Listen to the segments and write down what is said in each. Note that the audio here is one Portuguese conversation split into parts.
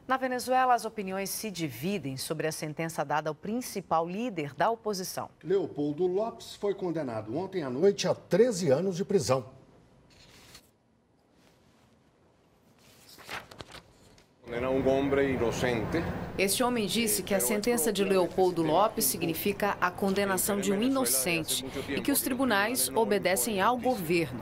Na Venezuela, as opiniões se dividem sobre a sentença dada ao principal líder da oposição. Leopoldo Lopes foi condenado ontem à noite a 13 anos de prisão. Este homem disse que a sentença de Leopoldo Lopes significa a condenação de um inocente e que os tribunais obedecem ao governo.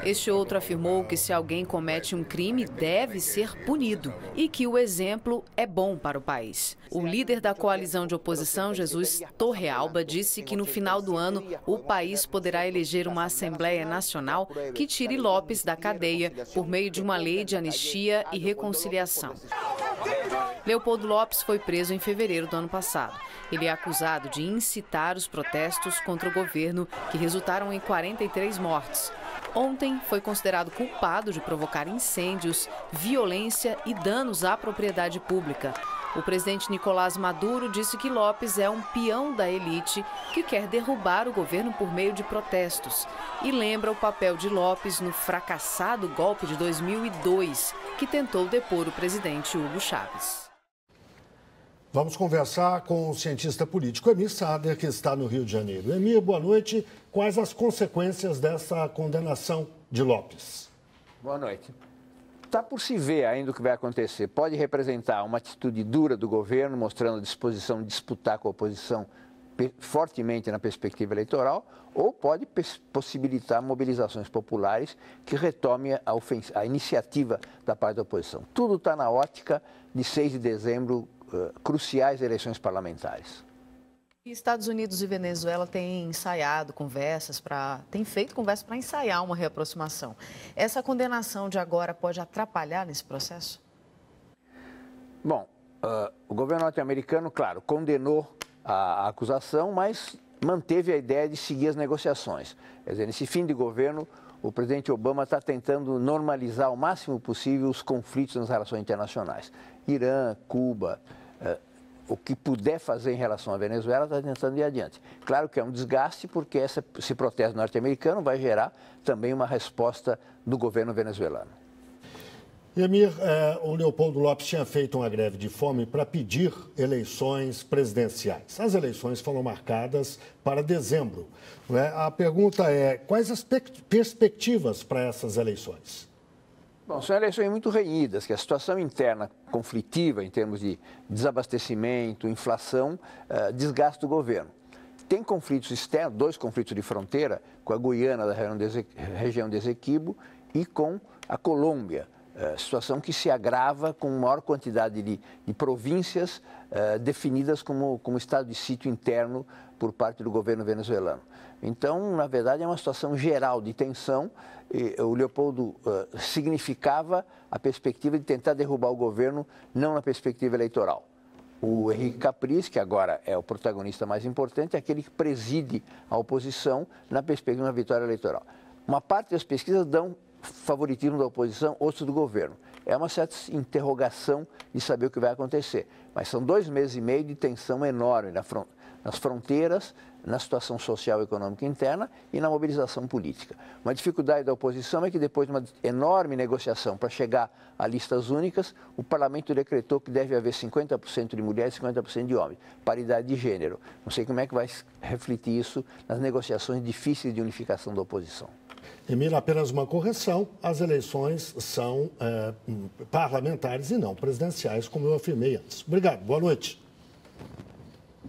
Este outro afirmou que se alguém comete um crime, deve ser punido e que o exemplo é bom para o país. O líder da coalizão de oposição, Jesus Torrealba, disse que no final do ano o país poderá eleger uma Assembleia Nacional que tire Lopes da cadeia por meio de uma lei de anistia e reconciliação. Leopoldo Lopes foi preso em fevereiro do ano passado. Ele é acusado de incitar os protestos contra o governo, que resultaram em 43 mortes. Ontem foi considerado culpado de provocar incêndios, violência e danos à propriedade pública. O presidente Nicolás Maduro disse que Lopes é um peão da elite que quer derrubar o governo por meio de protestos. E lembra o papel de Lopes no fracassado golpe de 2002, que tentou depor o presidente Hugo Chávez. Vamos conversar com o cientista político Emir Sader, que está no Rio de Janeiro. Emir, boa noite. Quais as consequências dessa condenação de Lopes? Boa noite. Está por se ver ainda o que vai acontecer. Pode representar uma atitude dura do governo, mostrando a disposição de disputar com a oposição fortemente na perspectiva eleitoral, ou pode possibilitar mobilizações populares que retome a iniciativa da parte da oposição. Tudo está na ótica de 6 de dezembro, cruciais eleições parlamentares. Estados Unidos e Venezuela têm feito conversas para ensaiar uma reaproximação. Essa condenação de agora pode atrapalhar nesse processo? Bom, o governo norte-americano, claro, condenou a acusação, mas manteve a ideia de seguir as negociações. Quer dizer, nesse fim de governo, o presidente Obama está tentando normalizar o máximo possível os conflitos nas relações internacionais. Irã, Cuba, o que puder fazer em relação à Venezuela está tentando ir adiante. Claro que é um desgaste, porque esse protesto norte-americano vai gerar também uma resposta do governo venezuelano. Emir, o Leopoldo Lopes tinha feito uma greve de fome para pedir eleições presidenciais. As eleições foram marcadas para dezembro. A pergunta é, quais as perspectivas para essas eleições? Bom, são eleições muito renhidas, que a situação interna conflitiva, em termos de desabastecimento, inflação, desgasta o governo. Tem conflitos externos, 2 conflitos de fronteira, com a Guiana, da região de Esequibo, e com a Colômbia. Situação que se agrava com maior quantidade de províncias definidas como estado de sítio interno por parte do governo venezuelano. Então, na verdade, é uma situação geral de tensão. O Leopoldo significava a perspectiva de tentar derrubar o governo, não na perspectiva eleitoral. O Henrique Capriles, que agora é o protagonista mais importante, é aquele que preside a oposição na perspectiva de uma vitória eleitoral. Uma parte das pesquisas dão favoritismo da oposição, outros do governo. É uma certa interrogação de saber o que vai acontecer. Mas são 2 meses e meio de tensão enorme nas fronteiras, na situação social e econômica interna e na mobilização política. Uma dificuldade da oposição é que depois de uma enorme negociação para chegar a listas únicas, o parlamento decretou que deve haver 50% de mulheres e 50% de homens, paridade de gênero. Não sei como é que vai refletir isso nas negociações difíceis de unificação da oposição. Emir, apenas uma correção, as eleições são parlamentares e não presidenciais, como eu afirmei antes. Obrigado, boa noite.